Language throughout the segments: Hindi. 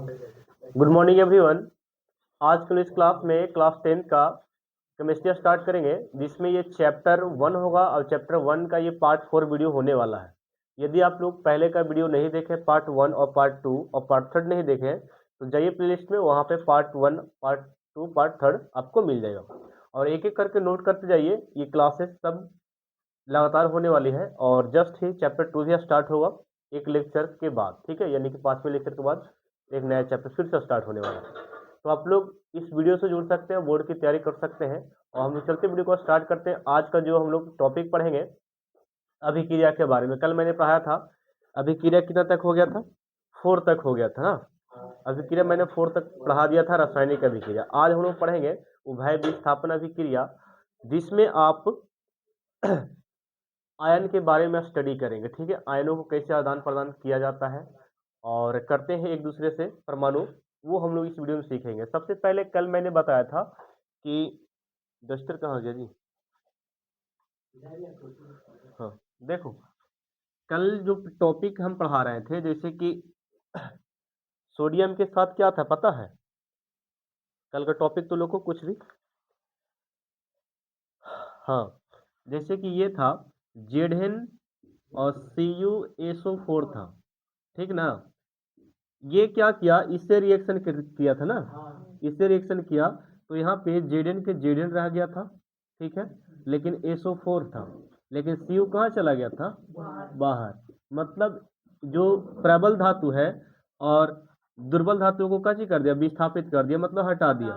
Good morning everyone. आज कल इस क्लास में क्लास 10 का केमिस्ट्री स्टार्ट करेंगे, जिसमें ये चैप्टर 1 होगा और चैप्टर 1 का ये पार्ट 4 वीडियो होने वाला है। यदि आप लोग पहले का वीडियो नहीं देखे, पार्ट 1 और पार्ट 2 और पार्ट 3 नहीं देखे, तो जाइए प्लेलिस्ट में, वहाँ पे पार्ट 1, पार्ट 2, पार्ट 3 आपको मिल जाएगा। और एक एक करके नोट करते जाइए। ये क्लासेस सब लगातार होने वाली है और जस्ट ही चैप्टर 2 से स्टार्ट होगा एक लेक्चर के बाद, ठीक है, यानी कि 5वें लेक्चर के बाद एक नया चैप्टर फिर से स्टार्ट होने वाला है। तो आप लोग इस वीडियो से जुड़ सकते हैं, बोर्ड की तैयारी कर सकते हैं। और हम लोग चलते वीडियो को स्टार्ट करते हैं। आज का जो हम लोग टॉपिक पढ़ेंगे अभिक्रिया के बारे में। कल मैंने पढ़ाया था अभिक्रिया कितना तक हो गया था, 4 तक हो गया था ना। अभिक्रिया मैंने 4 तक पढ़ा दिया था, रासायनिक अभिक्रिया। आज हम लोग पढ़ेंगे उभय विस्थापन अभिक्रिया, जिसमें आप आयन के बारे में स्टडी करेंगे, ठीक है। आयनों को कैसे आदान प्रदान किया जाता है और करते हैं एक दूसरे से परमाणु, वो हम लोग इस वीडियो में सीखेंगे। सबसे पहले कल मैंने बताया था कि डस्टर कहाँ गया जी। हाँ, देखो, कल जो टॉपिक हम पढ़ा रहे थे, जैसे कि सोडियम के साथ क्या था पता है? कल का टॉपिक तो लोग को कुछ भी, हाँ, जैसे कि ये था जेडन और CuSO4 था, ठीक ना। ये क्या किया, इससे रिएक्शन किया था ना, इससे रिएक्शन किया तो यहाँ पे जेडन के जेडन रह गया था, ठीक है, लेकिन SO4 था, लेकिन Cu कहाँ चला गया था, बाहर। मतलब जो प्रबल धातु है और दुर्बल धातुओं को क्या कर दिया, विस्थापित कर दिया, मतलब हटा दिया।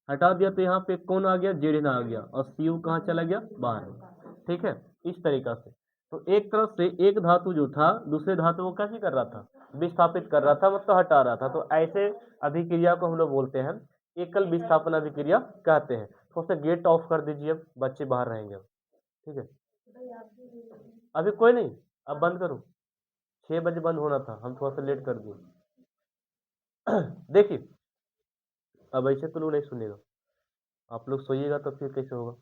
हटा दिया तो यहाँ पे कौन आ गया, जेडन आ गया, और Cu कहाँ चला गया, बाहर, ठीक है। इस तरीका से तो एक तरफ से एक धातु जो था दूसरे धातु को क्या कर रहा था, विस्थापित कर रहा था, मतलब हटा रहा था। तो ऐसे अभिक्रिया को हम लोग बोलते हैं एकल विस्थापन अभिक्रिया कहते हैं। थोड़ा सा गेट ऑफ कर दीजिए, अब बच्चे बाहर रहेंगे, ठीक है। अभी कोई नहीं, अब बंद करो, 6 बजे बंद होना था, हम थोड़ा सा लेट कर दिए। देखिए, अब ऐसे तो लोग नहीं सुनेगा, आप लोग सोइएगा तो फिर कैसे होगा।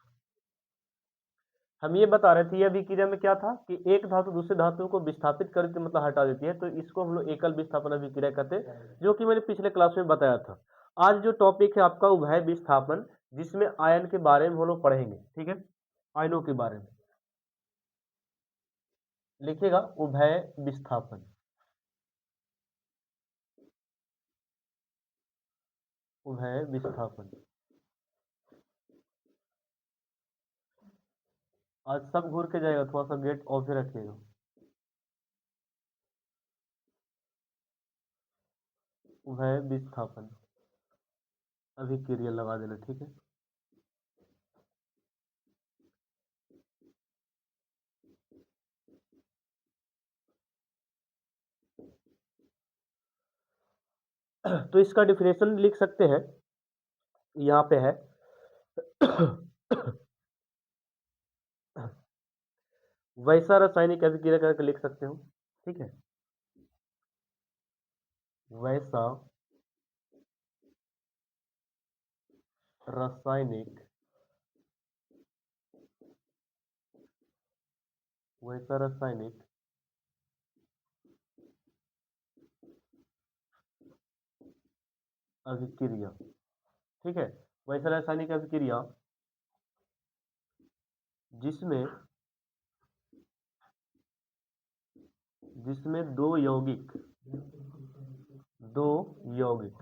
हम ये बता रहे थे, ये अभिक्रिया में क्या था कि एक धातु दूसरे धातु को विस्थापित करके मतलब हटा देती है, तो इसको हम लोग एकल विस्थापन अभिक्रिया कहते हैं, जो कि मैंने पिछले क्लास में बताया था। आज जो टॉपिक है आपका उभय विस्थापन, जिसमें आयन के बारे में हम लोग पढ़ेंगे, ठीक है, आयनों के बारे में लिखिएगा उभय विस्थापन। उभय विस्थापन आज सब घूर के जाएगा, थोड़ा सा गेट ऑफ ही रखिएगा। उभय विस्थापन अभिक्रिया लगा देना, ठीक है। तो इसका डिफिनेशन लिख सकते हैं, यहाँ पे है। वैसा रासायनिक अभिक्रिया करके लिख सकते हो, ठीक है। वैसा रासायनिक, वैसा रासायनिक अभिक्रिया, ठीक है। वैसा रासायनिक अभिक्रिया जिसमें जिसमें दो यौगिक, दो यौगिक,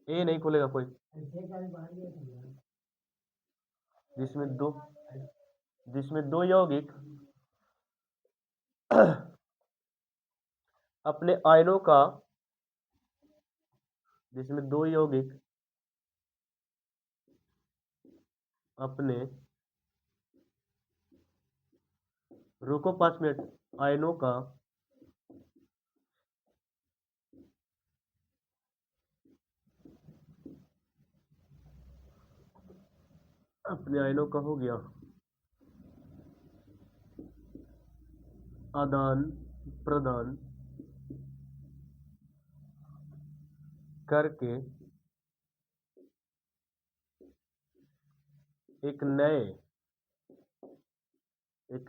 ए नहीं खोलेगा कोई, जिसमें दो जिसमें दो यौगिक अपने आयनों का, जिसमें दो यौगिक अपने, रुको 5 मिनट, आयनों का अपने आयनों का हो गया आदान प्रदान करके एक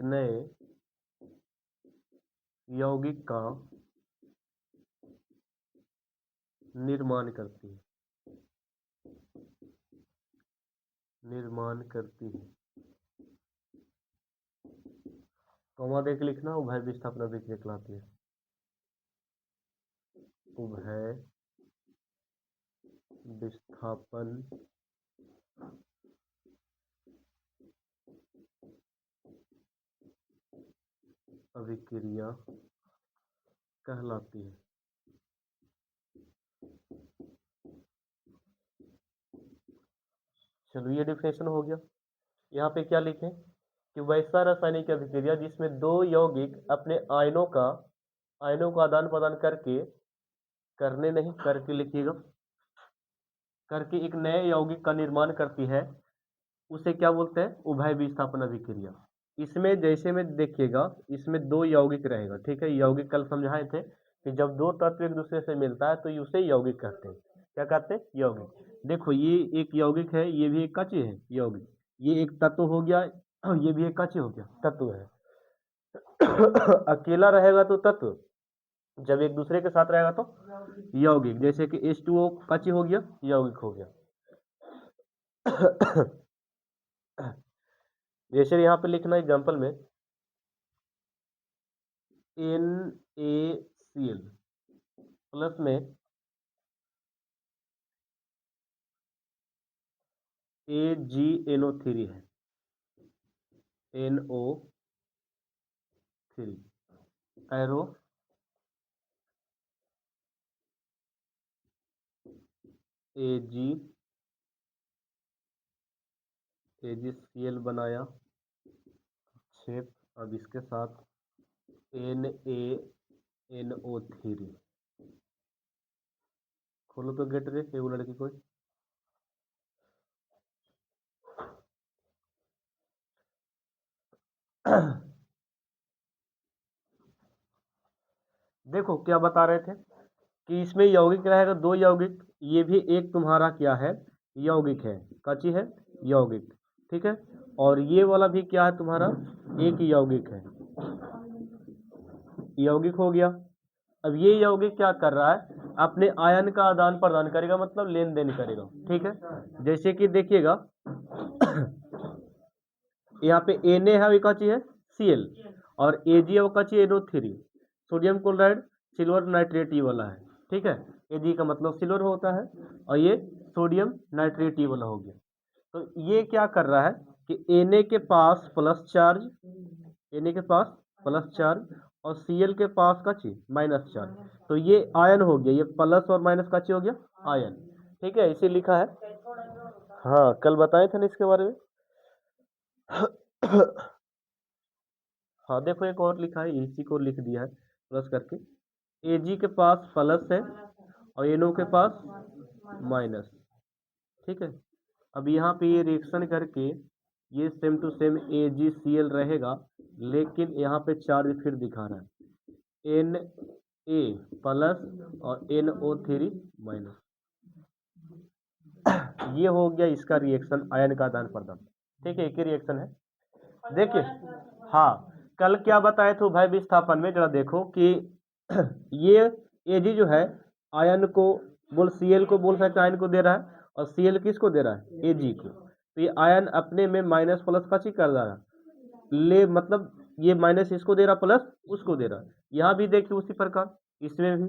नए यौगिक का निर्माण करती है, निर्माण करती है। कॉमा देके लिखना, उभय विस्थापन अभिक्रिया कहलाती है। उभय विस्थापन अभिक्रिया कहलाती है। चलो ये डिफिनेशन हो गया। यहाँ पे क्या लिखें कि वैसा रासायनिक अभिक्रिया जिसमें दो यौगिक अपने आयनों का आदान प्रदान करने नहीं करके लिखिएगा, करके एक नए यौगिक का निर्माण करती है, उसे क्या बोलते हैं? उभय विस्थापन अभिक्रिया। इसमें जैसे में देखिएगा, इसमें दो यौगिक रहेगा, ठीक है। यौगिक कल समझाए थे कि जब दो तत्व एक दूसरे से मिलता है तो उसे यौगिक कहते हैं। क्या कहते हैं? यौगिक। देखो ये एक यौगिक है, ये भी एक कच्ची है यौगिक, ये एक तत्व हो गया, ये भी एक कच्ची हो गया, तत्व है। अकेला रहेगा तो तत्व, जब एक दूसरे के साथ रहेगा तो यौगिक। जैसे कि H2O कच्ची हो गया, यौगिक हो गया। जैसे यहाँ पे लिखना एग्जांपल में NaCl प्लस में AgNO3 है, NO3 एरो AgCl बनाया शेप। अब इसके साथ NaNO3 खोलो तो गेट रे एगो लड़की कोई। देखो क्या बता रहे थे कि इसमें यौगिक रहेगा, दो यौगिक, ये भी एक तुम्हारा क्या है? यौगिक है, कच्ची है, यौगिक, ठीक है। और ये वाला भी क्या है तुम्हारा? एक यौगिक है, यौगिक हो गया। अब ये यौगिक क्या कर रहा है? अपने आयन का आदान प्रदान करेगा, मतलब लेन देन करेगा, ठीक है। जैसे कि देखिएगा यहाँ पे Na है, एक चीज है Cl, और Ag है, वो का चीज NO3, sodium chloride silver nitrate ये वाला है, ठीक है। Ag का मतलब सिल्वर होता है, और ये सोडियम नाइट्रेट ये वाला हो गया। तो ये क्या कर रहा है कि Na के पास प्लस चार्ज, Na के पास प्लस चार्ज, और Cl के पास का चीज माइनस चार्ज, तो ये आयन हो गया, ये प्लस और माइनस का चीज हो गया आयन, ठीक है। इसे लिखा है, हाँ कल बताए थे ना इसके बारे में। हाँ देखो एक और लिखा है, इसी को लिख दिया है प्लस करके। Ag के पास प्लस है और NO के पास माइनस, ठीक है। अब यहाँ पे ये रिएक्शन करके ये सेम टू सेम AgCl रहेगा, लेकिन यहाँ पे चार्ज फिर दिखा रहा है Na प्लस और NO3 माइनस। ये हो गया इसका रिएक्शन, आयन का आदान प्रदान, ठीक है। एक ही रिएक्शन है। देखिए हाँ, कल क्या बताए थे उभय विस्थापन में, जरा देखो कि ये Ag जो है आयन को Cl को बोल सकते आयन को दे रहा है, और Cl किसको दे रहा है? Ag को। तो ये आयन अपने में माइनस प्लस का चीज कर रहा है, ले मतलब ये माइनस इसको दे रहा, प्लस उसको दे रहा। यहाँ भी देखिए उसी प्रकार, इसमें भी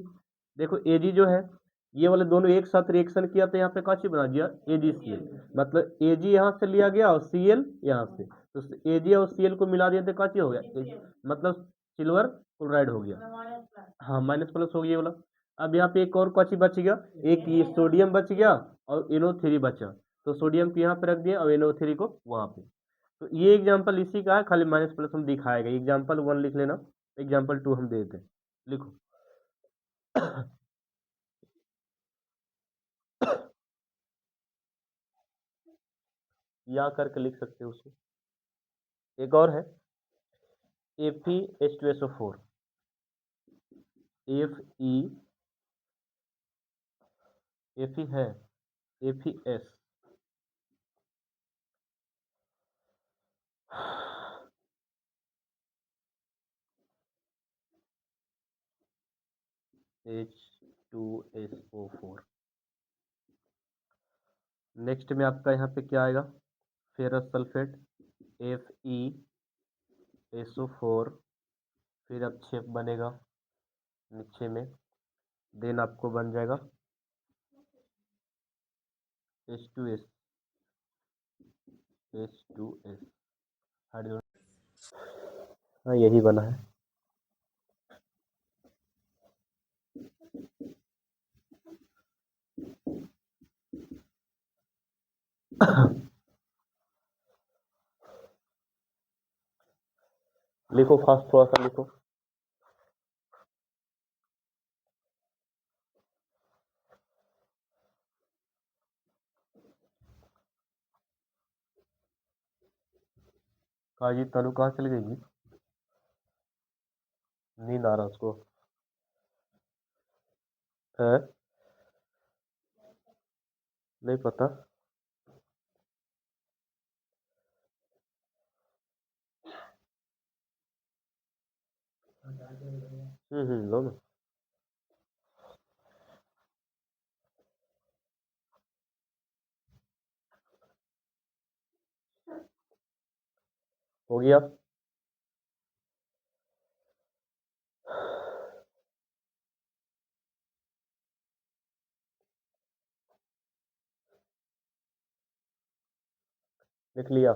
देखो Ag जो है, ये वाले दोनों एक साथ रिएक्शन किया तो यहाँ पे का चीज बना दिया? AgCl, मतलब Ag यहाँ से लिया गया और Cl यहाँ से, तो Ag और Cl को मिला दिया तो का चीज हो गया? मतलब सिल्वर क्लोराइड हो गया, हाँ माइनस प्लस हो गया ये वाला। अब यहाँ पे एक और का चीज बच गया, एक ये सोडियम बच गया और NO3 बचा, तो सोडियम को यहाँ पे रख दिया और NO3 को वहां पे। तो ये एग्जाम्पल इसी का है, खाली माइनस प्लस हम दिखाएगा। एग्जाम्पल 1 लिख लेना, एग्जाम्पल 2 हम दे देते हैं, लिखो। या करके लिख सकते हो उसको। एक और है FeH2SO4, Fe है FeS, H2SO4। नेक्स्ट में आपका यहाँ पे क्या आएगा, फेरस सल्फेट FeSO4, फिर अपक्षेप बनेगा नीचे में, देन आपको बन जाएगा H2S हाइड्रोजन। हाँ यही बना है। लिखो फास्ट, थोड़ा सा लिखो। काजी तनु कहाँ चल गई जी, नींद आ रहा उसको है, नहीं पता। लो ना। हो गया। लिख लिया,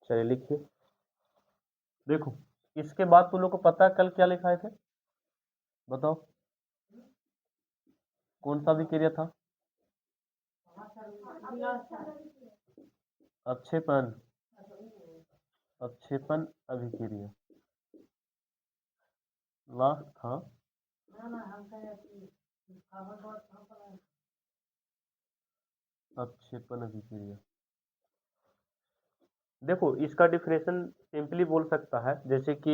चलिए लिखिए। देखो इसके बाद तुम लोग को पता है कल क्या लिखाए थे, बताओ कौन सा अभिक्रिया था, अक्षेपण, अक्षेपण अभिक्रिया लास्ट था। अक्षेपण अभिक्रिया, देखो इसका डिफिनेशन सिंपली बोल सकता है जैसे कि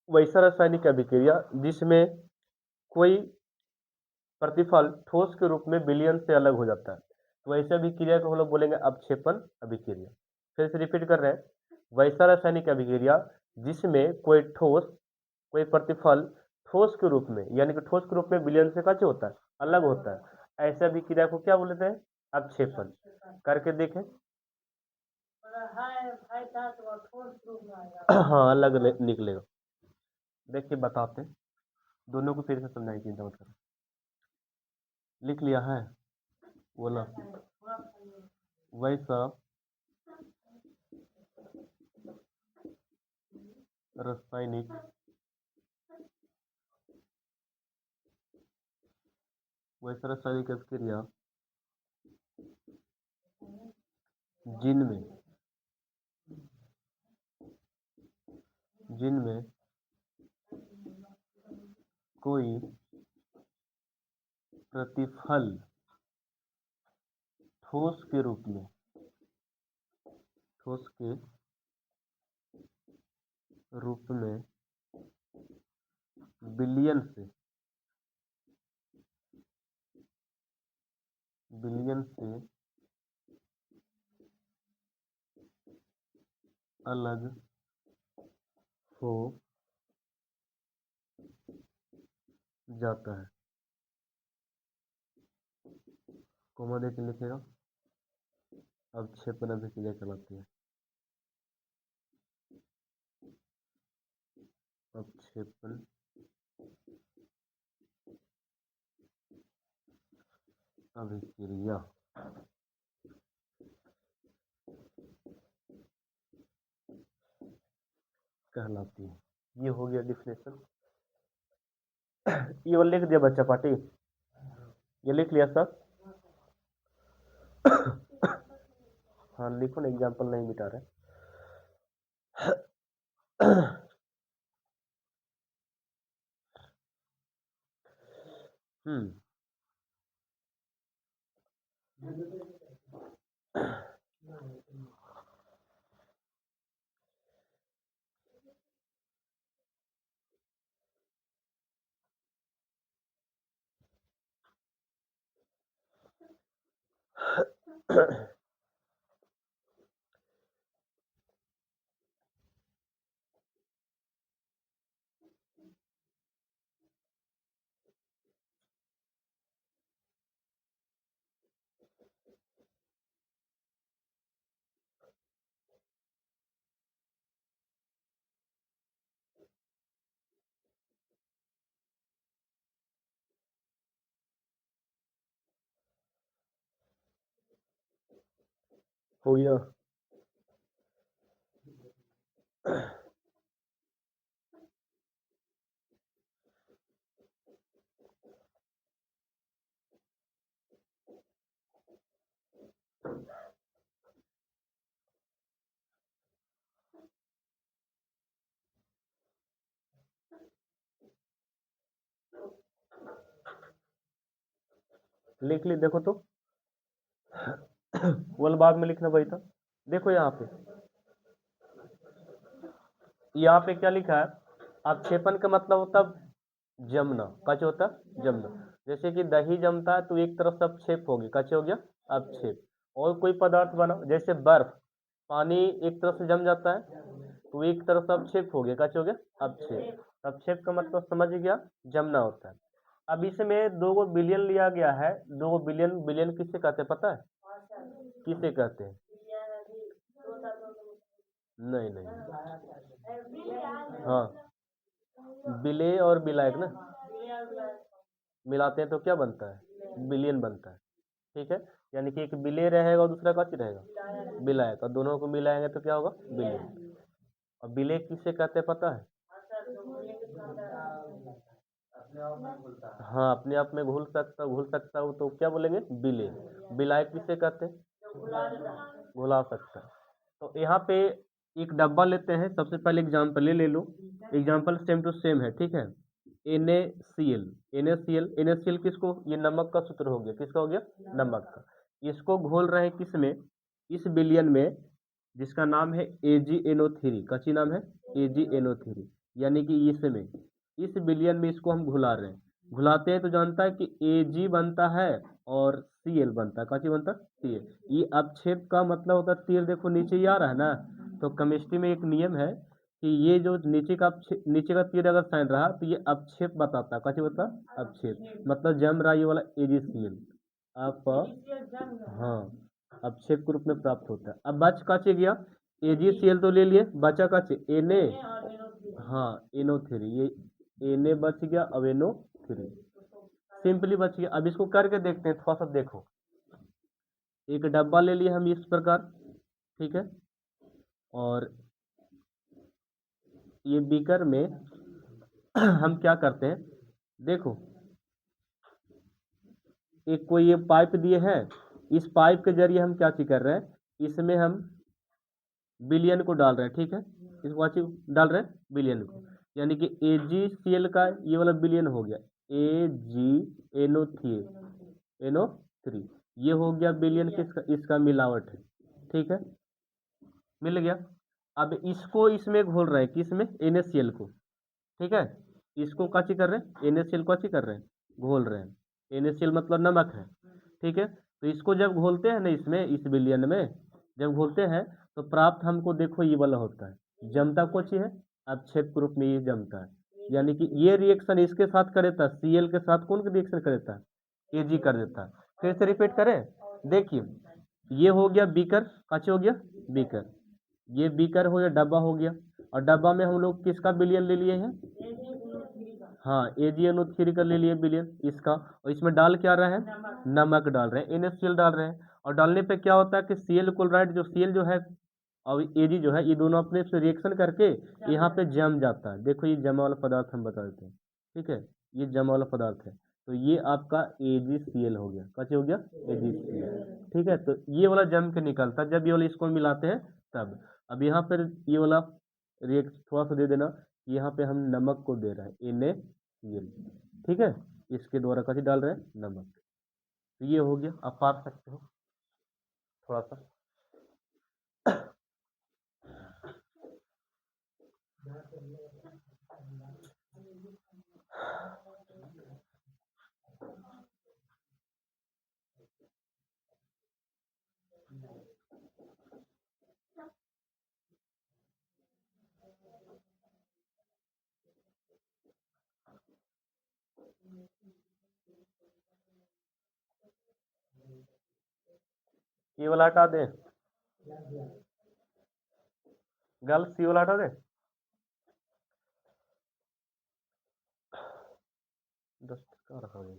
वैसा रासायनिक अभिक्रिया जिसमें कोई प्रतिफल ठोस के रूप में विलयन से अलग हो जाता है, तो वैसे अभिक्रिया को हम लोग बोलेंगे अवक्षेपण अभिक्रिया। फिर से रिपीट कर रहे हैं, वैसा रासायनिक अभिक्रिया जिसमें कोई ठोस, कोई प्रतिफल ठोस के रूप में, यानी कि ठोस के रूप में विलयन से कैसे होता है, अलग होता है, ऐसे अभिक्रिया को क्या बोलते हैं, अवक्षेपण। करके देखें। हाँ अलग निकलेगा, देखिए बताते हैं। दोनों को फिर से समझाई, चिंता मत करो। लिख लिया है, बोला वैसा रासायनिक अभिक्रिया जिनमें जिनमें कोई प्रतिफल ठोस के रूप में, ठोस के रूप में विलयन से, विलयन से अलग हो जाता है, कोमा दे के लिखेगा, अवक्षेपण अभिक्रिया कहलाती है, अवक्षेपण अभिक्रिया कहलाती है। ये हो गया डिफिनेशन। ये वो लिख दिया बच्चा पार्टी, ये लिख लिया सब। हाँ लिखो ना, एग्जाम्पल नहीं मिटा रहे। हम्म हो गया। लिख ली, देखो तो वल बाद में लिखना भाई था। देखो यहाँ पे क्या लिखा है, अवक्षेपण का मतलब होता है जमना। कच होता है जमना। जैसे कि दही जमता है तो एक तरफ से अपक्षेप होगी, कच हो गया अपक्षेप। और कोई पदार्थ बना जैसे बर्फ, पानी एक तरफ से जम जाता है तो एक तरफ से अपक्षेप हो गया, कच हो गया अपक्षेप। अपक्षेप का मतलब समझ गया, जमना होता है। अब इसमें 2 बिलियन लिया गया है। 2 बिलियन, बिलियन किससे कहते हैं पता है? किसे कहते हैं? नहीं नहीं, हाँ, बिले और बिलायक ना मिलाते हैं तो क्या बनता है? बिलियन बनता है। ठीक है, यानी कि एक बिले रहेगा और दूसरा कच रहेगा बिलायक, और दोनों को मिलाएंगे तो क्या होगा? बिलियन। और बिले किसे कहते हैं पता है? हाँ, अपने आप में घुल सकता हो तो क्या बोलेंगे? बिले। बिलायक किसे कहते हैं? घुला सकता है। तो यहाँ पे एक डब्बा लेते हैं, सबसे पहले एग्जाम्पल ले लो। एग्जाम्पल सेम टू सेम है, ठीक है। NaCl, NaCl किसको? ये नमक का सूत्र हो गया, किसका हो गया? नमक का। इसको घोल रहे हैं किस में? इस बिलियन में, जिसका नाम है AgNO3। कची नाम है? AgNO3। यानी कि इसमें, इस बिलियन में इसको हम घुला रहे हैं। घुलाते हैं तो जानता है कि Ag बनता है और Cl बनता है। कची बनता है? Cl। ये अपक्षेप का मतलब होता है, तीर देखो नीचे ही आ रहा है ना। तो केमिस्ट्री में एक नियम है कि ये जो नीचे का तीर अगर साइन रहा तो ये अपक्षेप बताता है। कैसे बता? अपक्षेप मतलब जम रहा, ये वाला AgCl आप, हाँ, अपक्षेप के रूप में प्राप्त होता है। अब बच काचे गया, AgCl तो ले लिए, बचा काचे Na, हाँ, NO3। ये Na बच गया, अब NO3 सिंपली बच गया। अब इसको करके देखते हैं, थोड़ा सा देखो। एक डब्बा ले लिए हम इस प्रकार, ठीक है। और ये बीकर में हम क्या करते हैं, देखो, एक कोई ये पाइप दिए हैं। इस पाइप के जरिए हम क्या चीज कर रहे हैं, इसमें हम बिलियन को डाल रहे हैं, ठीक है। इसको अच्छी डाल रहे हैं बिलियन को, यानी कि AgCl का ये वाला बिलियन हो गया AgNO3 ये हो गया बिलियन। किसका? इसका मिलावट है, ठीक है, मिल गया। अब इसको इसमें घोल रहे हैं, किसमें? NaCl को, ठीक है। इसको काची कर रहे हैं, NaCl को काची कर रहे हैं, घोल रहे हैं। NaCl मतलब नमक है, ठीक है। तो इसको जब घोलते हैं ना, इसमें, इस बिलियन में जब घोलते हैं तो प्राप्त हमको देखो ये वाला होता है। जमता कुछ है, अपक्षेप के रूप में ये जमता है। यानी कि ये रिएक्शन इसके साथ कर देता है, Cl के साथ कौन का रिएक्शन कर देता है? Ag कर देता है। फिर से रिपीट करें, देखिए, ये हो गया बीकर, काचे हो गया बीकर। ये बीकर हो गया, डब्बा हो गया। और डब्बा में हम लोग किसका बिलियन ले लिए हैं? हाँ, AgNO3 का ले लिए बिलियन इसका। और इसमें डाल क्या रहे हैं? नमक डाल रहे हैं, NaCl डाल रहे हैं। और डालने पे क्या होता है कि Cl क्लोराइड, जो Cl जो है और Ag जो है, ये दोनों अपने से रिएक्शन करके यहाँ पे जम जाता है। देखो, ये जमा वाला पदार्थ हम बता देते हैं, ठीक है। ये जमा वाला पदार्थ है, तो ये आपका AgCl हो गया। कैसे हो गया? AgCl, ठीक है। तो ये वाला जम के निकलता है जब ये वाला इसको मिलाते हैं तब। अब यहाँ पर ये वाला रिएक्ट थोड़ा सा दे देना, यहाँ पे हम नमक को दे रहे हैं NaCl, ठीक है। इसके द्वारा कैसे डाल रहे हैं? नमक। तो ये हो गया, आप पा सकते हो थोड़ा सा। ये वाला हटा दें, गर्ल्स ये वाला हटा दें। 10 का रखा हुआ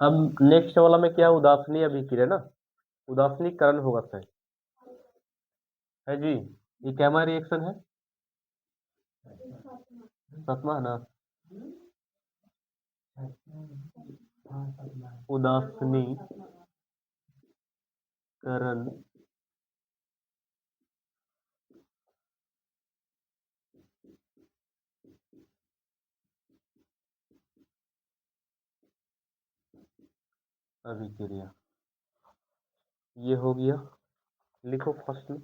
अब नेक्स्ट वाला में क्या उदासीनी अभिक्रिया ना, उदासीनीकरण होगा सर, है जी। ये क्या रिएक्शन है, सातवां है ना, उदासीनीकरण अभिक्रिया, ये हो गया। लिखो फर्स्ट में।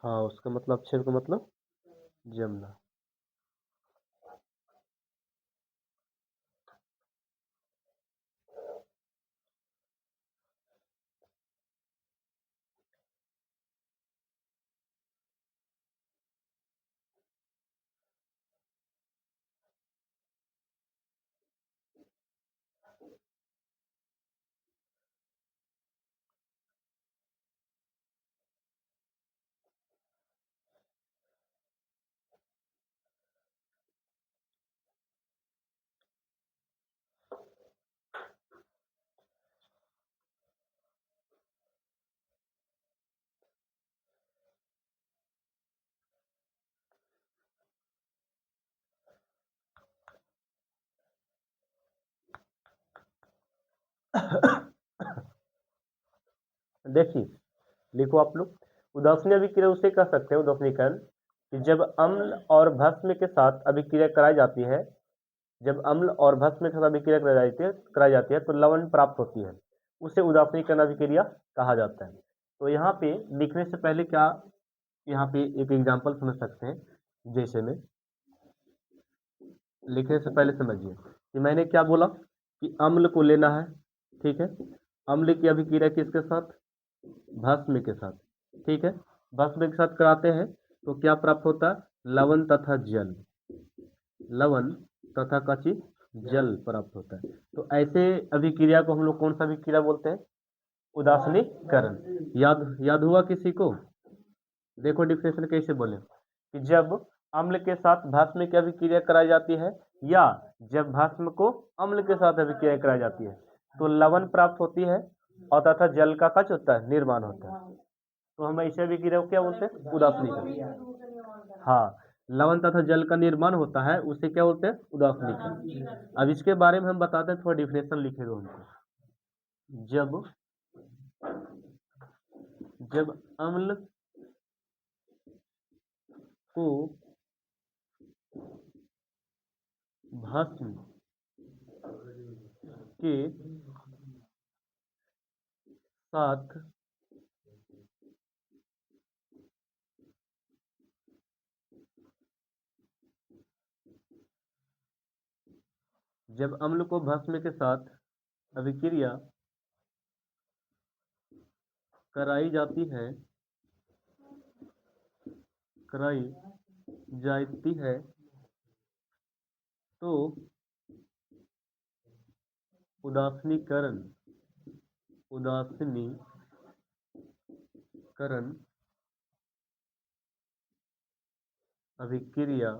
हाँ, उसका मतलब अक्षर का मतलब जमना। देखिए, लिखो आप लोग, उदासीन अभिक्रिया उसे कह सकते हैं, उदासीनीकरण, कि जब अम्ल और भस्म के साथ अभिक्रिया कराई जाती है, जब अम्ल और भस्म के साथ अभिक्रिया कराई जाती है तो लवण प्राप्त होती है, उसे उदासीनीकरण अभिक्रिया कहा जाता है। तो यहाँ पे लिखने से पहले क्या, यहाँ पे एक एग्जांपल समझ सकते हैं, जैसे में लिखने से पहले समझिए कि मैंने क्या बोला कि अम्ल को लेना है, ठीक है। अम्ल की अभिक्रिया किसके साथ, भस्म के साथ, ठीक है। भस्म के साथ कराते हैं तो क्या प्राप्त होता है, लवण तथा जल, लवण तथा कची जल प्राप्त होता है। तो ऐसे अभिक्रिया को हम लोग कौन सा अभिक्रिया बोलते हैं, उदासीनीकरण। याद हुआ किसी को, देखो डिफिनेशन कैसे बोले, कि जब अम्ल के साथ भस्म की अभिक्रिया कराई जाती है, या जब भस्म को अम्ल के साथ अभिक्रिया कराई जाती है तो लवण प्राप्त होती है और तथा जल का कच होता है, निर्माण होता है। तो हम ऐसे अभिक्रिया को क्या बोलते हैं, उदासीनीकरण। हाँ, लवण तथा जल का निर्माण होता है, उसे क्या बोलते हैं, उदासीनीकरण। अब इसके बारे में हम बताते हैं, थोड़ा डिफिनेशन लिखे दो हमको। जब जब अम्ल को भस्म के साथ जब अम्ल को भस्म के साथ अभिक्रिया कराई जाती है, कराई जाती है तो उदासीनीकरण अभिक्रिया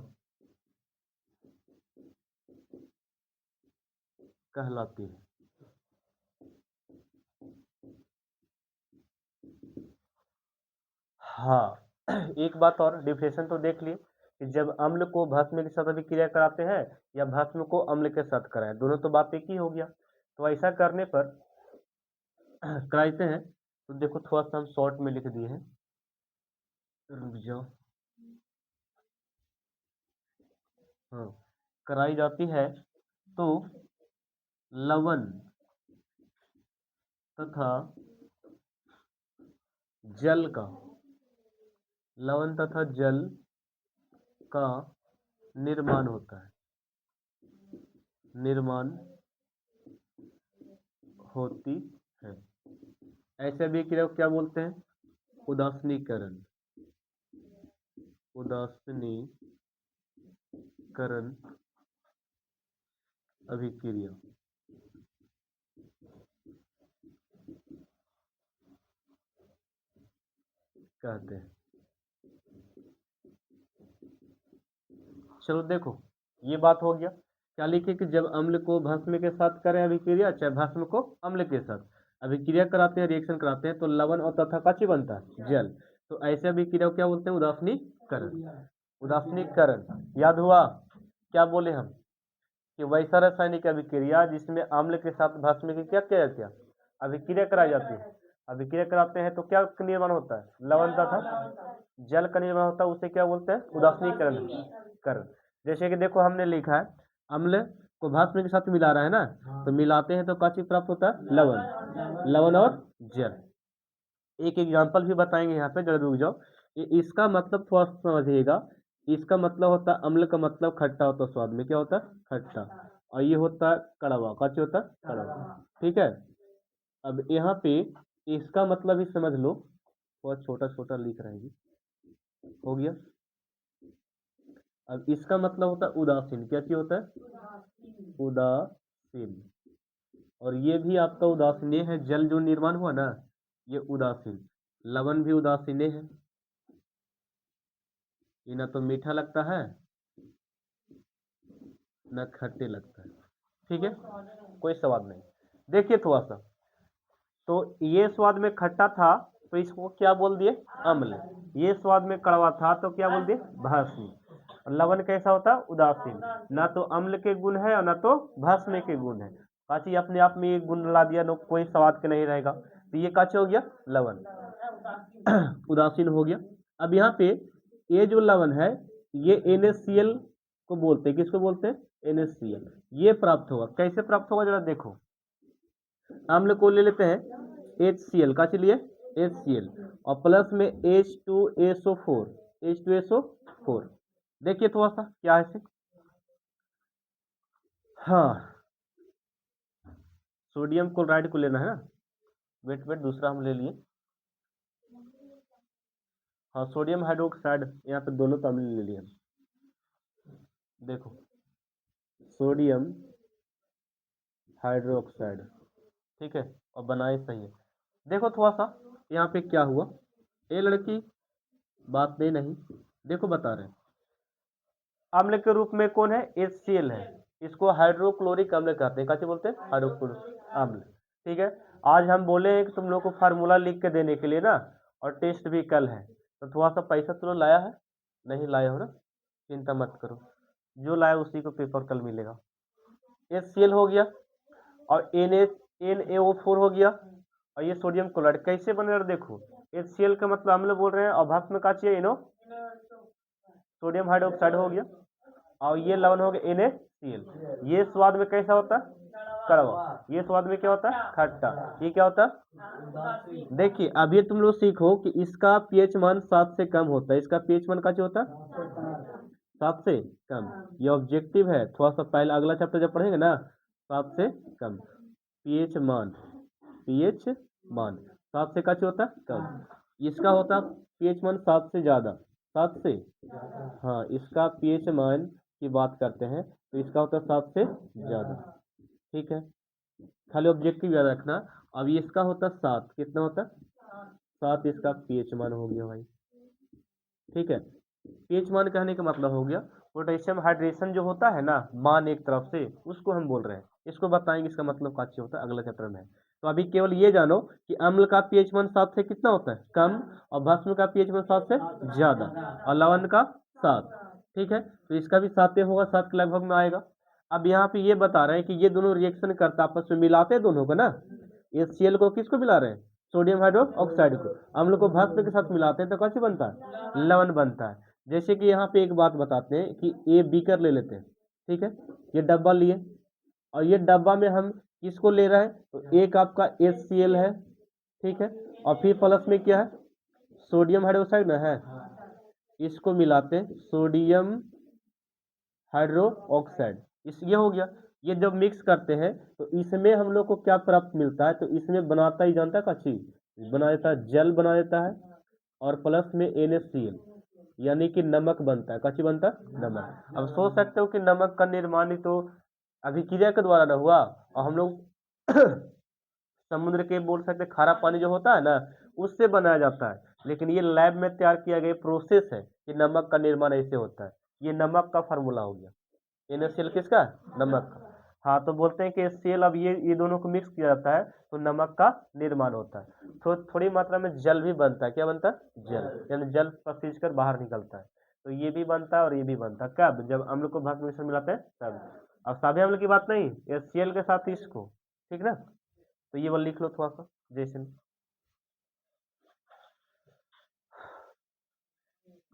कहलाती है। हाँ, एक बात और, डिफिनेशन तो देख लिए कि जब अम्ल को भस्म के साथ अभिक्रिया कराते हैं या भस्म को अम्ल के साथ कराए, दोनों तो बात एक ही हो गया। तो ऐसा करने पर कराते हैं, तो देखो थोड़ा सा हम शॉर्ट में लिख दिए हैं, रुक जाओ। हाँ, कराई जाती है तो लवण तथा जल का, लवण तथा जल का निर्माण होता है, निर्माण होती है। ऐसे अभिक्रिया को क्या बोलते हैं, उदासीनीकरण, उदासीनीकरण अभिक्रिया। कहते हैं। चलो देखो, ये बात हो गया। क्या लिखे कि जब अम्ल को भस्म के साथ करें अभिक्रिया, चाहे भस्म को अम्ल के साथ अभिक्रिया कराते हैं, रिएक्शन कराते हैं, तो लवण और तथा का चीज बनता है जल। तो ऐसे अभिक्रिया को क्या बोलते हैं? उदासीनीकरण। उदासीनीकरण याद हुआ? क्या बोले हम कि वैसा रासायनिक अभिक्रिया जिसमें अम्ल के साथ भस्म की क्या किया जाती है? अभिक्रिया कराई जाती है। अभिक्रिया कराते हैं तो क्या निर्माण होता है? लवण तथा जल का निर्माण होता है। उसे क्या बोलते हैं? उदासीनीकरण करण। जैसे कि देखो हमने लिखा है अम्ल को भस्म के साथ मिला रहा है ना, तो मिलाते हैं तो क्या चीज प्राप्त होता है? लवण। लवण और जल। एक एग्जांपल भी बताएंगे यहाँ पे, जरा रुक जाओ। इसका मतलब थोड़ा समझिएगा। इसका मतलब होता है अम्ल का मतलब खट्टा होता है, स्वाद में क्या होता है? खट्टा। और ये होता है कड़वा। क्या चीज होता है? कड़वा। ठीक है। अब यहाँ पे इसका मतलब ही समझ लो, बहुत छोटा छोटा लिख रहे हैं। हो गया। अब इसका मतलब होता है उदासीन। क्या चीज होता है? उदासीन। और ये भी आपका उदासीन है। जल जो निर्माण हुआ ना, ये उदासीन। लवण भी उदासीन है। ये ना तो मीठा लगता है ना खट्टे लगता है। ठीक है, कोई स्वाद नहीं। देखिए थोड़ा सा, तो ये स्वाद में खट्टा था तो इसको क्या बोल दिए? अम्ल। ये स्वाद में कड़वा था तो क्या बोल दिए? भस्म। और लवण कैसा होता है? उदासीन। ना तो अम्ल के गुण है और ना तो भस्म के गुण है। काची अपने आप में एक गुण ला दिया, कोई स्वाद के नहीं रहेगा, तो ये काची हो गया? लवण। उदासीन हो गया। अब यहाँ पे ये जो लवण है, ये NaCl को बोलते हैं। किसको बोलते हैं? NaCl। ये प्राप्त होगा। कैसे प्राप्त होगा जरा देखो। अम्ल को ले लेते हैं HCl का, चलिए HCl, और प्लस में H2SO4। H2SO4 देखिए थोड़ा सा क्या है इसे। हाँ, सोडियम क्लोराइड को लेना है ना। वेट वेट, दूसरा हम ले लिए। हाँ, सोडियम हाइड्रोक्साइड, यहाँ पे दोनों तो हमने ले लिए। देखो, सोडियम हाइड्रोक्साइड, ठीक है, और बनाए सही है। देखो थोड़ा सा यहाँ पे क्या हुआ। ये लड़की बात नहीं, देखो बता रहे हैं। अम्ल के रूप में कौन है? HCl है। इसको हाइड्रोक्लोरिक अम्ल कहते हैं। कैसे बोलते हैं? हाइड्रोक्लोरिक अम्ल। ठीक है। आज हम बोले हैं कि तुम लोग को फार्मूला लिख के देने के लिए ना, और टेस्ट भी कल है, तो थोड़ा सा पैसा तुम लोग लाया है? नहीं लाए हो ना, चिंता मत करो, जो लाए उसी को पेपर कल मिलेगा। HCl हो गया और NaO4 हो गया, और ये सोडियम क्लोराइड कैसे बने रहा देखो। HCl का मतलब अम्ल बोल रहे हैं, और भस्म का चाहिए इनो, सोडियम हाइड्रोक्साइड हो गया, और ये लवण हो गया NaCl। ये स्वाद में कैसा होता है? कड़वा। ये स्वाद में क्या होता है? खट्टा। ये क्या होता है? देखिए अब ये तुम लोग सीखो कि इसका pH मान 7 से कम होता है। इसका pH मान का जो होता है? 7 से कम। ये ऑब्जेक्टिव है। थोड़ा सा पहले अगला चैप्टर जब पढ़ेंगे ना, 7 से कम pH मान। pH मान 7 से का जो होता है? कम। इसका होता है pH मान 7 से ज्यादा। 7 से, हाँ, इसका pH मान की बात करते हैं तो इसका होता है 7 से ज्यादा। ठीक है, खाली ऑब्जेक्टिव याद रखना। अब इसका होता है 7, कितना होता है? 7 इसका pH मान हो गया भाई। ठीक है, pH मान कहने का मतलब हो गया पोटेशियम हाइड्रेशन जो होता है ना, मान एक तरफ से, उसको हम बोल रहे हैं। इसको बताएंगे इसका मतलब क्या होता है अगला चैप्टर में। तो अभी केवल ये जानो कि अम्ल का pH मान 7 से कितना होता है? कम। और भस्म का pH मान 7 से ज्यादा, और लवण का 7। ठीक है, तो इसका भी 7 होगा, 7 के लगभग में आएगा। अब यहाँ पे ये बता रहे हैं कि ये दोनों रिएक्शन करता आपस में, मिलाते हैं दोनों को ना। HCl को किसको मिला रहे हैं? सोडियम हाइड्रोक्साइड को। अम्ल को भस्म के साथ मिलाते हैं तो कैसे बनता है? लवण बनता है। जैसे कि यहाँ पे एक बात बताते हैं कि ये बीकर ले लेते हैं। ठीक है, ये डब्बा लिए, और ये डब्बा में हम किसको ले रहे हैं? तो एक आपका HCl है, ठीक है, और फिर प्लस में क्या है? सोडियम हाइड्रोक्साइड ना है। इसको मिलाते हैं, सोडियम हाइड्रोक्साइड। इस ये हो गया। ये जब मिक्स करते हैं तो इसमें हम लोग को क्या प्राप्त मिलता है? तो इसमें बनाता ही जानता है का चीज बना देता है, जल बना देता है, और प्लस में NaCl, यानी कि नमक बनता है। कच्ची बनता है नमक। अब सोच सकते हो कि नमक का निर्माण ही तो अभिक्रिया के द्वारा न हुआ, और हम लोग समुद्र के बोल सकते खारा पानी जो होता है ना, उससे बनाया जाता है। लेकिन ये लैब में तैयार किया गया प्रोसेस है कि नमक का निर्माण ऐसे होता है। ये नमक का फार्मूला हो गया। NaCl किसका? नमक का। हाँ, तो बोलते हैं कि HCl अब ये दोनों को मिक्स किया जाता है तो नमक का निर्माण होता है। तो थोड़ी मात्रा में जल भी बनता है। क्या बनता है? जल, यानी जल पसीज कर बाहर निकलता है। तो ये भी बनता है और ये भी बनता है। कब? जब अम्ल को भंग मिश्रण मिलाते हैं तब। अब सादे अम्ल की बात नहीं, HCl के साथ इसको, ठीक ना। तो ये वाला लिख लो थोड़ा सा जैसे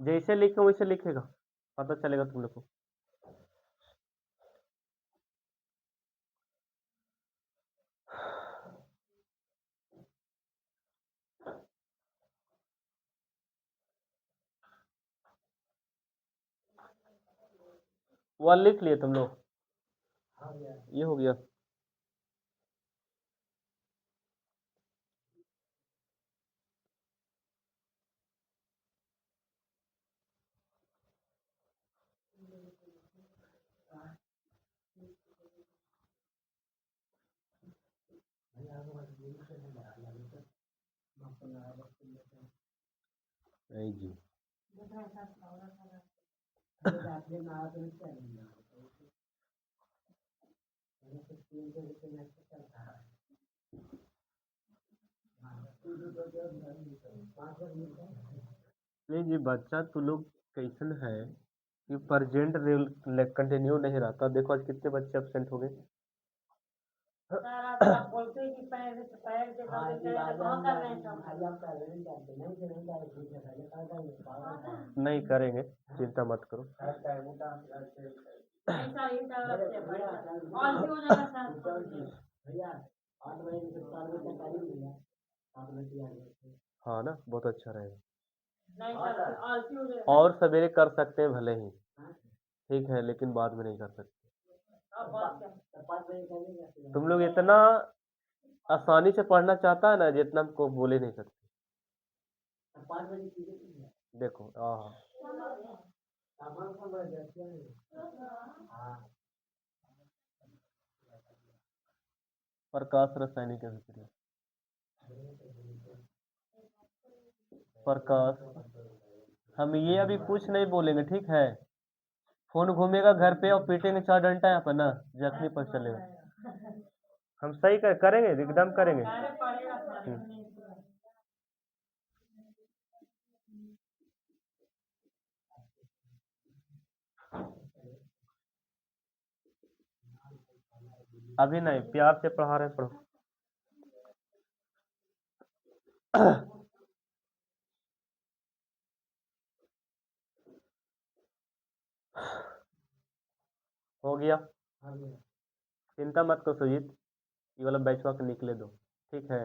जैसे लिखे वैसे लिखेगा, पता चलेगा तुम लोग को। वो लिख लिए तुम लोग? ये हो गया। नहीं जी। नहीं जी, बच्चा तो लोग कैसन है कि प्रेजेंट कंटिन्यू नहीं रहता। देखो आज कितने बच्चे एब्सेंट हो गए। नहीं करेंगे, चिंता मत करो। हाँ ना, बहुत अच्छा रहेगा। और सवेरे कर सकते हैं भले ही, ठीक है, लेकिन बाद में नहीं कर सकते। तुम लोग इतना आसानी से पढ़ना चाहता है ना, जितना हमको बोले नहीं सकते। देखो प्रकाश रासायनिक अभिक्रिया, प्रकाश। हम ये अभी कुछ नहीं बोलेंगे, ठीक है। फोन घूमेगा घर पे और पीटेंगे 4 डंडा यहाँ पर ना, जख्मी पर चलेगा। हम सही करेंगे, एकदम करेंगे। अभी नहीं, प्यार से पढ़ा रहे, पढ़ो। हो गया, चिंता मत करो सुजीत, ये वाला बैचवा के निकले दो, ठीक है।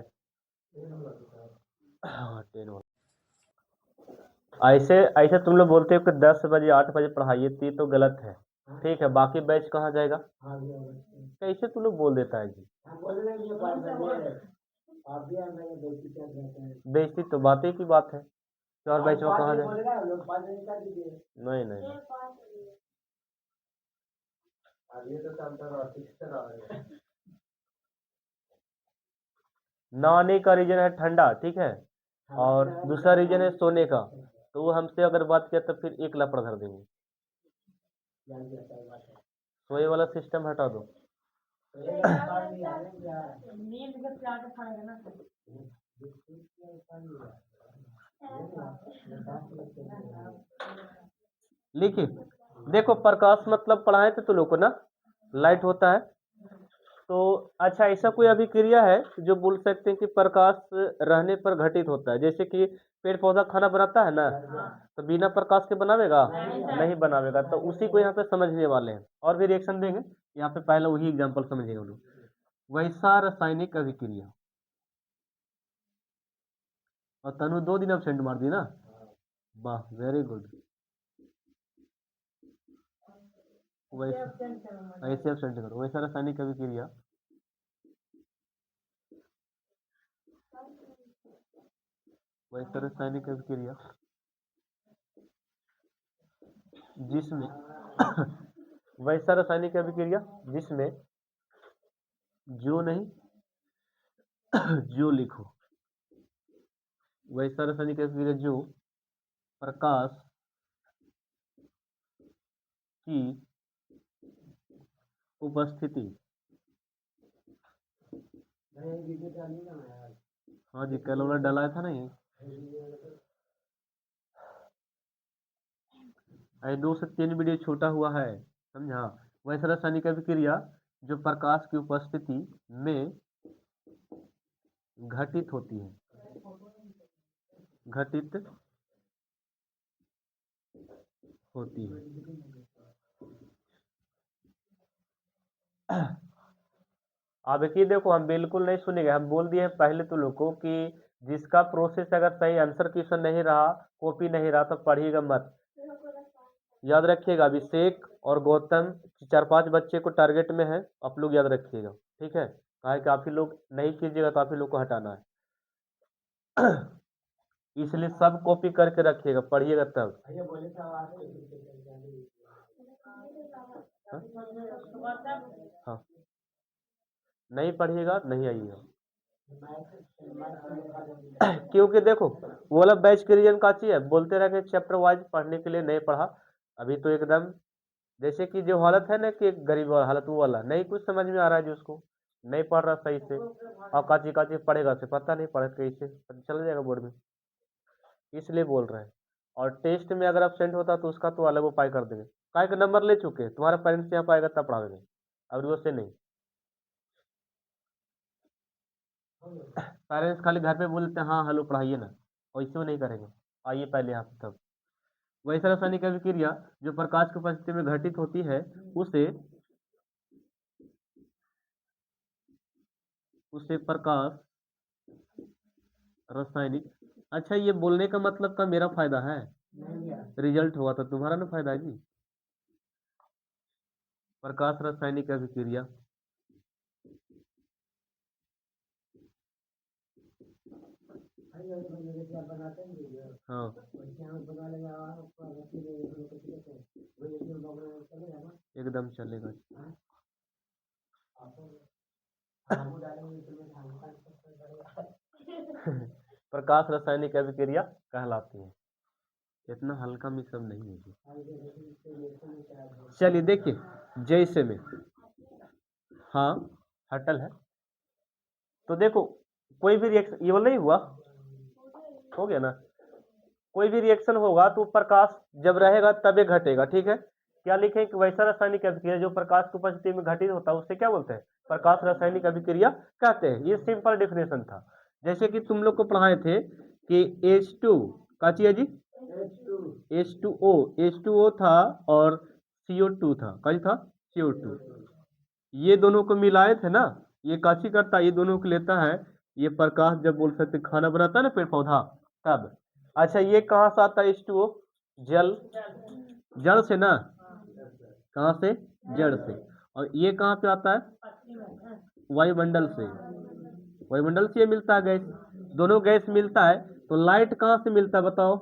हाँ, 10 वाला। ऐसे ऐसे तुम लोग बोलते हो कि 10 बजे 8 बजे पढ़ाइए, तो ये तो गलत है, ठीक है। बाकी बैच कहाँ जाएगा? कैसे तुम लोग बोल देता है जी? बेइज्जती तो बातें की बात है, और बैच में कहाँ जाए? नहीं नहीं, नहाने का रीजन है ठंडा, ठीक है, और दूसरा रीजन है सोने का। तो वो हमसे अगर बात किया तो फिर एक लपड़ कर देंगे। सोए वाला सिस्टम हटा दो। लिखिए, देखो प्रकाश मतलब पढ़ाए थे तो लोग को ना, लाइट होता है। तो अच्छा, ऐसा कोई अभिक्रिया है जो बोल सकते हैं कि प्रकाश रहने पर घटित होता है? जैसे कि पेड़ पौधा खाना बनाता है ना, तो बिना प्रकाश के बनावेगा? नहीं बनावेगा। तो उसी को यहाँ पे समझने वाले हैं, और भी रिएक्शन देंगे। यहाँ पे पहले वही एग्जांपल समझेंगे हम लोग। वैसा रासायनिक अभिक्रिया, और तनु 2 दिन एब्सेंट मार दी ना, वाह वेरी गुड। वैसे ऐसे एब्सेंट करो, वैसा रासायनिक अभिक्रिया, वैसा रासायनिक अभिक्रिया जिसमें वैसा रासायनिक अभिक्रिया जिसमें जो नहीं जो लिखो, वैसा रासायनिक अभिक्रिया जो प्रकाश की उपस्थिति, हाँ जी कल वाला डलाया था ना ये, 2 से 3 वीडियो छोटा हुआ है, समझा। वैसा रासायनिक अभिक्रिया जो प्रकाश की उपस्थिति में घटित होती है, घटित होती है। अब देखिए देखो, हम बिल्कुल नहीं सुनेंगे, हम बोल दिए पहले तो लोग को कि जिसका प्रोसेस अगर सही आंसर क्वेश्चन नहीं रहा, कॉपी नहीं रहा, तो पढ़िएगा मत। याद रखिएगा, अभिषेक और गौतम 4-5 बच्चे को टारगेट में है, आप लोग याद रखिएगा, ठीक है। कहा है कि काफी लोग नहीं कीजिएगा तो काफी लोग को हटाना है। इसलिए सब कॉपी करके रखिएगा, पढ़िएगा तब। हाँ? हाँ, नहीं पढ़िएगा नहीं आइएगा। क्योंकि देखो वो वाला बैच के रीजन का चीज है, बोलते रह गए चैप्टर वाइज पढ़ने के लिए नहीं पढ़ा। अभी तो एकदम जैसे कि जो हालत है ना कि गरीब वाला हालत, वो वाला नहीं कुछ समझ में आ रहा है, जो उसको नहीं पढ़ रहा सही से, और काची काची पढ़ेगा से पता नहीं पढ़े कैसे, पता चल जाएगा बोर्ड में, इसलिए बोल रहे हैं। और टेस्ट में अगर एब्सेंट होता तो उसका तो अलग उपाय कर देंगे, काय का नंबर ले चुके हैं, तुम्हारा पेरेंट्स यहाँ पाएगा तब पढ़ा देंगे, अब वो से नहीं। पेरेंट्स खाली घर पे बोलते हैं हाँ हेलो पढ़ाइए ना, और इससे वो नहीं करेंगे, आइए पहले यहाँ पे तब। वैसा रासायनिक अभिक्रिया जो प्रकाश की उपस्थिति में घटित होती है उसे उसे प्रकाश रासायनिक, अच्छा ये बोलने का मतलब का मेरा फायदा है, रिजल्ट हुआ तो तुम्हारा ना फायदा है जी। प्रकाश रासायनिक अभिक्रिया हाँ एकदम चलेगा। प्रकाश रासायनिक अभिक्रिया कहलाती है, इतना हल्का में सब नहीं है जी। चलिए देखिए, जैसे में हाँ हटल है, तो देखो कोई भी रिएक्शन ये वाला नहीं हुआ, हो गया ना, कोई भी रिएक्शन होगा तो प्रकाश जब रहेगा तब ये घटेगा, ठीक है। क्या लिखें कि वैसा रासायनिक अभिक्रिया जो प्रकाश की उपस्थिति में घटित होता है उसे क्या बोलते हैं, प्रकाश रासायनिक अभिक्रिया कहते हैं। ये सिंपल डेफिनेशन था, जैसे कि तुम लोग को पढ़ाए थे कि H2 का चाहिए जी, H2O, H2O था और CO2 था, कहीं था CO2, ये दोनों को मिलाए थे ना, ये काची करता है, ये दोनों को लेता है, ये प्रकाश जब बोल सकते खाना बनाता है ना पेड़ पौधा तब। अच्छा ये कहाँ से आता है H2O, जल, जड़ से ना, कहाँ से, जड़ से। और ये कहाँ पे आता है, वायुमंडल से, वायुमंडल से ये मिलता है गैस, दोनों गैस मिलता है, तो लाइट कहाँ से मिलता है बताओ,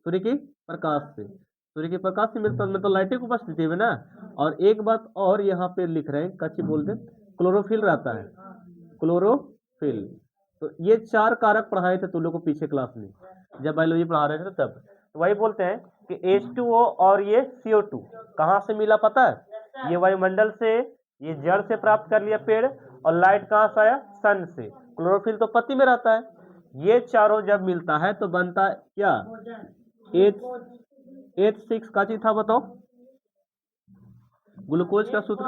सूर्य की प्रकाश से, सूर्य के प्रकाश से मिलता है, मतलब लाइट की उपस्थिति में ना। और एक बात और यहाँ पे लिख रहे हैं, कच्ची बोलते क्लोरोफिल रहता है, क्लोरोफिल। तो ये 4 कारक पढ़ाए थे तुम लोग को पीछे क्लास में जब बायोलॉजी पढ़ा रहे थे तब। तो वही बोलते हैं कि H2O और ये CO2 कहाँ से मिला पता है, ये वायुमंडल से, ये जड़ से प्राप्त कर लिया पेड़, और लाइट कहाँ से आया, सन से, क्लोरोफिल तो पत्ती में रहता है। ये चारों जब मिलता है तो बनता है क्या, H6 का चीज था बताओ, ग्लूकोज का सूत्र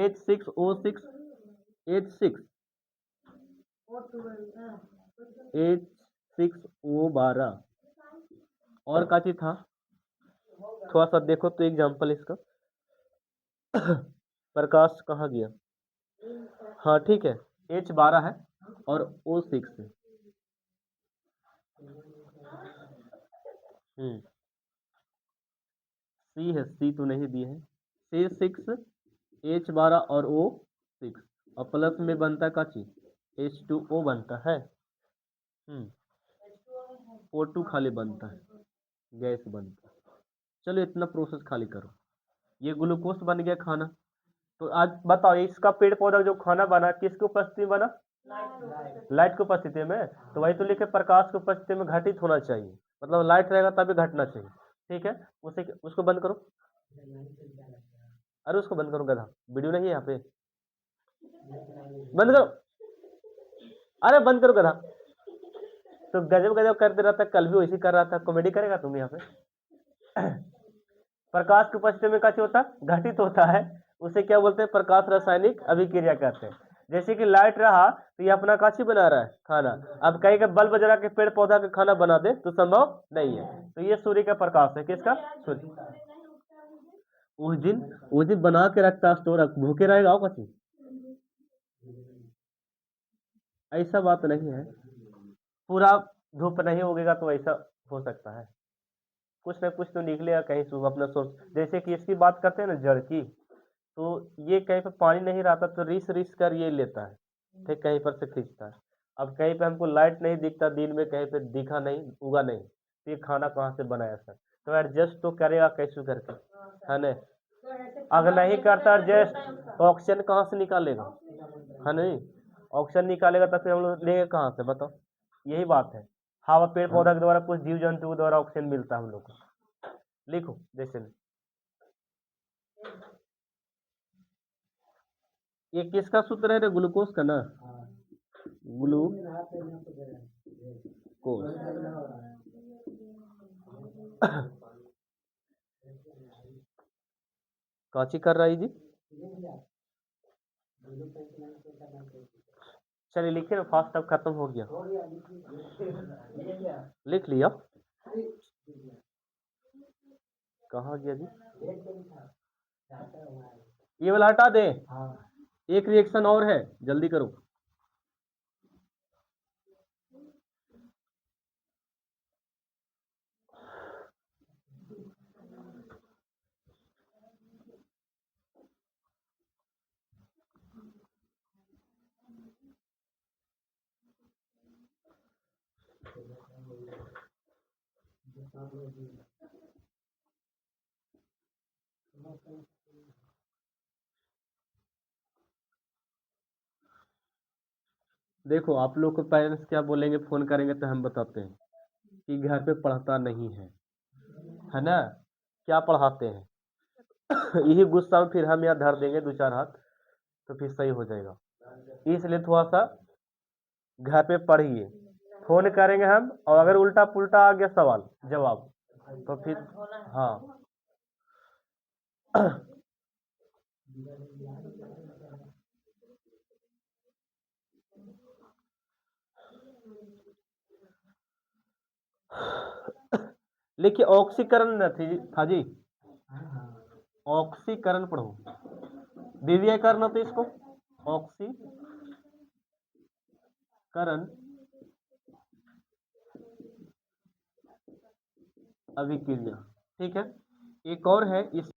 H6O6, H6 H6O12, और का चीज था, थोड़ा सा देखो तो एग्जांपल इसका। प्रकाश कहाँ गया, हाँ ठीक है, H12 है और O6 है। सी है, सी तो नहीं दी है, C6 H12 और O6, और प्लस में बनता है का चीज H2O बनता है, O2 खाली बनता है, गैस बनता है। चलो इतना प्रोसेस खाली करो, ये ग्लूकोज बन गया खाना। तो आज बताओ इसका पेड़ पौधा जो खाना बना किसकी उपस्थिति में बना, लाइट की उपस्थिति में, तो वही तो लिखे प्रकाश की उपस्थिति में घटित होना चाहिए, मतलब लाइट रहेगा तभी घटना चाहिए। ठीक है, उसे उसको बंद करो। अरे उसको बंद करो गधा, वीडियो नहीं है यहाँ पे, बंद करो। अरे बंद करो गधा। तो गजब गजब करते रहता, कल भी वैसे कर रहा था, कॉमेडी करेगा तुम यहाँ पे। प्रकाश की उपस्थिति में क्या होता है, घटित होता है, उसे क्या बोलते हैं, प्रकाश रासायनिक अभिक्रिया कहते हैं। जैसे कि लाइट रहा तो ये अपना काची बना रहा है, खाना। अब कहीं का बल्ब जला के पेड़ पौधा का खाना बना दे तो संभव नहीं है, तो ये सूर्य का प्रकाश है, किसका, सूर्य। उस दिन बना के रखता स्टोर, भूखे रहेगा कची, ऐसा बात नहीं है। पूरा धूप नहीं उगेगा तो ऐसा हो सकता है, कुछ ना कुछ तो निकलेगा कहीं से अपना सोर्स। जैसे कि इसकी बात करते हैं ना जड़ की, तो ये कहीं पर पानी नहीं रहता तो रिस रिस कर ये लेता है, ठीक, कहीं पर से खींचता है। अब कहीं पे हमको लाइट नहीं दिखता दिन में, कहीं पे दिखा नहीं, उगा नहीं, तो ये खाना कहाँ से बनाया सर, तो एडजस्ट तो करेगा कैसे करके, है ना। अगर नहीं करता एडजस्ट तो ऑक्सीजन कहाँ से निकालेगा, है नहीं, ऑक्सीजन निकालेगा तो फिर हम लोग लेंगे कहाँ से, बताओ। यही बात है, हवा पेड़ पौधा के द्वारा, कुछ जीव जंतु के द्वारा ऑक्सीजन मिलता है हम लोग को। लिखो जैसे में। ये किसका सूत्र है रे, ग्लूकोज का ना, ग्लूकोज। काची कर रहा है जी, चलिए लिखिए ना, फास्ट अब खत्म हो गया, लिख लिया। कहाँ गया जी, ये वाला हटा दे, एक रिएक्शन और है, जल्दी करो। देखो आप लोग को पेरेंट्स क्या बोलेंगे, फोन करेंगे तो हम बताते हैं कि घर पे पढ़ता नहीं है ना, क्या पढ़ाते हैं। यही गुस्सा में फिर हम यहाँ धर देंगे दो चार हाथ, तो फिर सही हो जाएगा। इसलिए थोड़ा सा घर पे पढ़िए, फोन करेंगे हम, और अगर उल्टा पुल्टा आ गया सवाल जवाब तो फिर, हाँ। लिखिए ऑक्सीकरण था जी, ऑक्सीकरण पढ़ो, दीदी करना तो इसको, ऑक्सीकरण अभिक्रिया, ठीक है। एक और है इस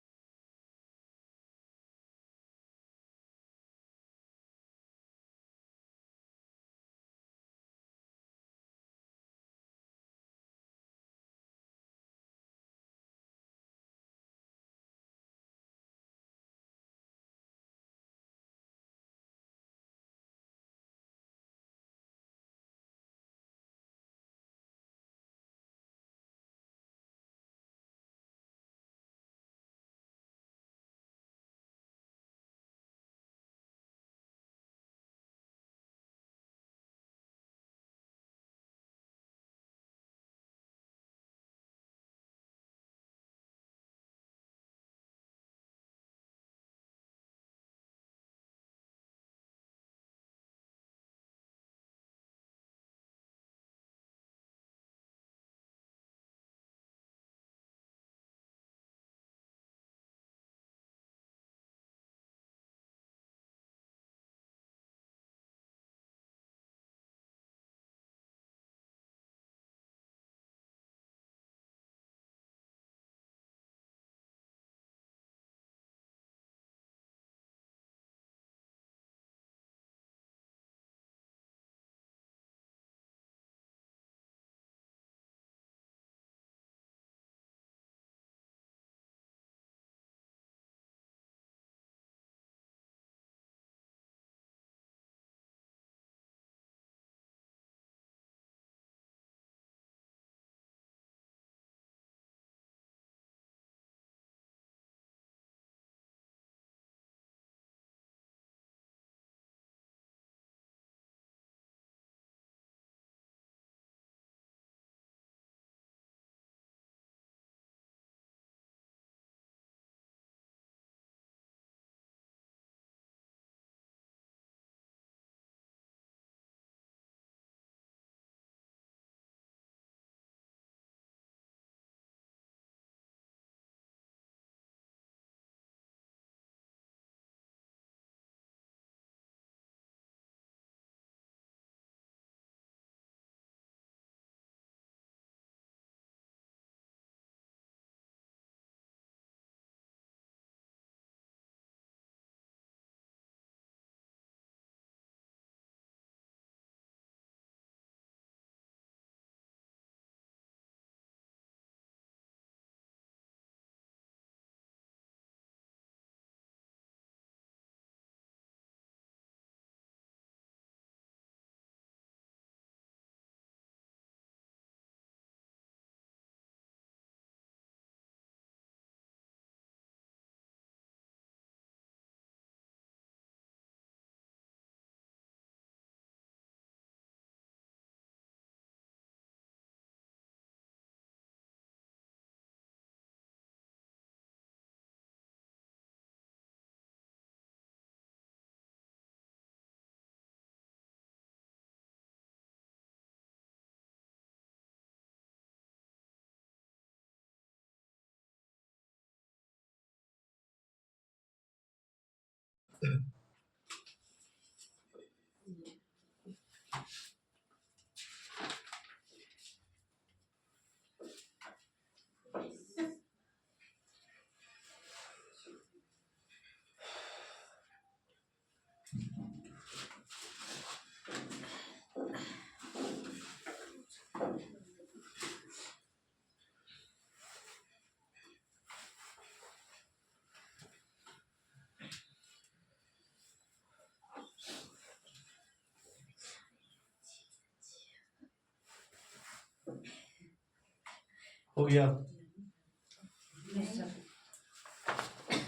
हो गया?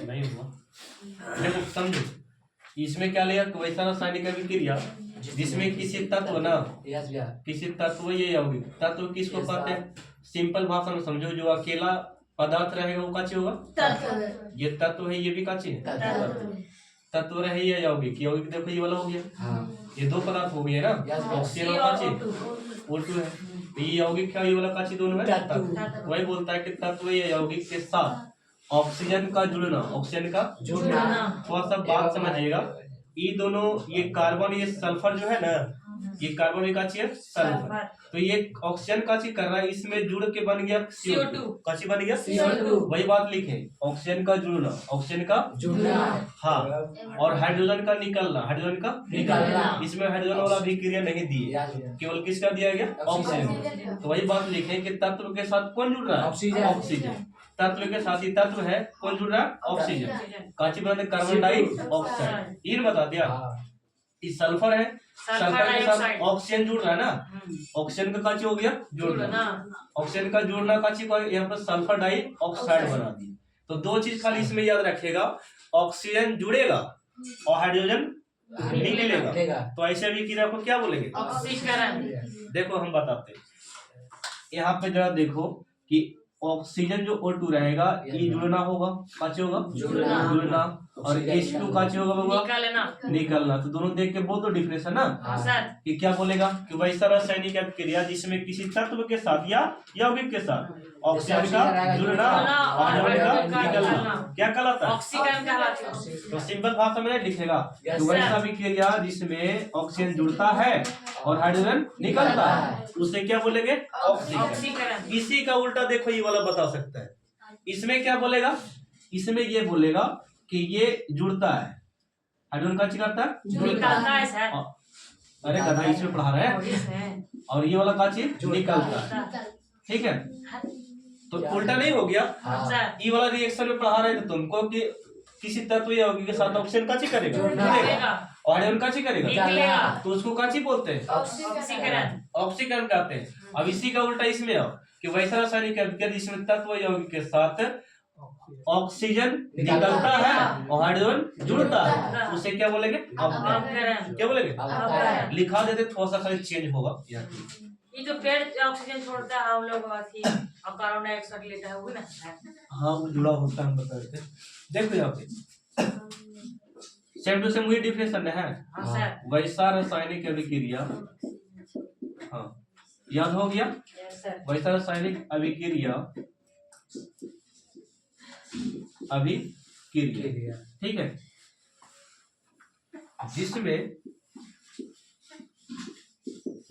नहीं हुआ। देखो समझो, इसमें क्या लिया, वैसा रासायनिक अभिक्रिया जिसमें किसी तत्व ना, किसी तत्व ये यौगिक, तत्व किसको कहते हैं? सिंपल भाषा में समझो, जो अकेला पदार्थ रहेगा वो काची होगा? ये तत्व है, ये भी काची है, तत्व रहे ये यौगिक। यौगिक देखो ये वाला हो गया, ये दो पदार्थ हो गए ना, ऑक्सीजन और काची O2 है। तो ये यौगिक क्या, ये वाला काची दोनों है तत्व। वही बोलता है कि तत्व ये यौगिक के साथ ऑक्सीजन का जुड़ना, ऑक्सीजन का जुड़ना, थोड़ा सा बात समझिएगा। ये दोनों, ये कार्बन, ये सल्फर जो है ना, ये कार्बन भी काची है, सल्फर। तो ये ऑक्सीजन काची कर रहा है, इसमें जुड़ के बन गया CO2। काची बन गया CO2। वही बात लिखे, ऑक्सीजन का जुड़ना, ऑक्सीजन का जुड़ना, हाँ, और हाइड्रोजन का निकलना, हाइड्रोजन का निकलना। इसमें हाइड्रोजन वाला भी क्रिया नहीं दी है, केवल किसका दिया गया? ऑक्सीजन। तो वही बात लिखे कि तत्व के साथ कौन जुड़ रहा है? ऑक्सीजन। तत्व के साथ ही तत्व है, कौन जुड़ रहा है? ऑक्सीजन। काची बनाते? Carbon dioxide. ये बता दिया। ये सल्फर है, सल्फर के साथ ऑक्सीजन जुड़ रहा है ना, ऑक्सीजन का काची हो गया जुड़ना, ऑक्सीजन का जुड़ना काची को यहाँ पर सल्फर डाइऑक्साइड बना दिया। तो दो चीज खाली इसमें याद रखिएगा, ऑक्सीजन जुड़ेगा और हाइड्रोजन निकलेगा। तो ऐसे भी क्रिया को क्या बोलेंगे? ऑक्सीकरण। देखो हम बताते हैं, यहाँ पे जरा देखो कि ऑक्सीजन जो O2 रहेगा, ये जुड़ना होगा, काचे होगा जुड़ना, और H2 काचे होगा बाबा निकलना। तो दोनों देख के बहुत डिफरेंस है ना। कि क्या बोलेगा कि वैसा रासायनिक अभिक्रिया जिसमें किसी तत्व के साथ या यौगिक के साथ ऑक्सीजन का जुड़ना और हाइड्रोजन का निकलना क्या कहलाता है? ऑक्सीकरण कहलाता है। तो सिंपल भाषा में लिखेगा तो वैसा अभिक्रिया जिसमें ऑक्सीजन जुड़ता है और हाइड्रोजन निकलता है, उसे क्या बोलेंगे? ऑक्सीकरण। इसी का उल्टा देखो, ये वाला बता सकता है। इसमें क्या बोलेगा? इसमें ये बोलेगा कि ये जुड़ता है, हाइड्रोजन का करता है, निकलता है सर। अरे गधा, इसमें पढ़ा रहे हैं। और ये वाला का चीज निकलता है, ठीक है। तो उल्टा नहीं हो गया? ये वाला रिएक्शन में पढ़ा रहे थे तुमको कि किसी तत्व या यौगिक के साथ ऑक्सीजन काची करेगा और हाइड्रोजन काची करेगा, तो उसको काची बोलते हैं? ऑक्सीकरण। ऑक्सीकरण कहते हैं। अब इसी का उल्टा इसमें आओ कि वैसा रासायनिक अभिक्रिया जिसमें तत्व यौगिक के साथ ऑक्सीजन निकलता है और हाइड्रोजन जुड़ता है, उसे क्या बोलेंगे? अपघटन। क्या बोलेंगे? लिखा देते, थोड़ा सा खाली चेंज होगा। ये जो पेड़ ऑक्सीजन छोड़ता है, हम लोग और कार्बन डाइऑक्साइड लेता है, वो ना। हाँ, वो जुड़ा होता है, हम बता देते। देखो यहाँ पे सेम टू सेम वही डिफिनेशन है। वैसा रासायनिक अभिक्रिया, हाँ याद हो गया? वैसा रासायनिक अभिक्रिया, अभिक्रिया, ठीक है,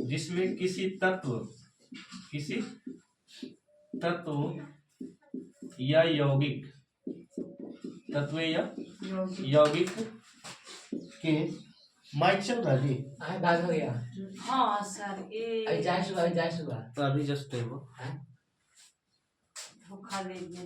जिसमें किसी तत्व या यौगिक, तत्व या यौगिक के माइक चल रहा है जी? बात हो गया। हाँ सर, ये तो अभी जस्ट देखो, धोखा दे दिया।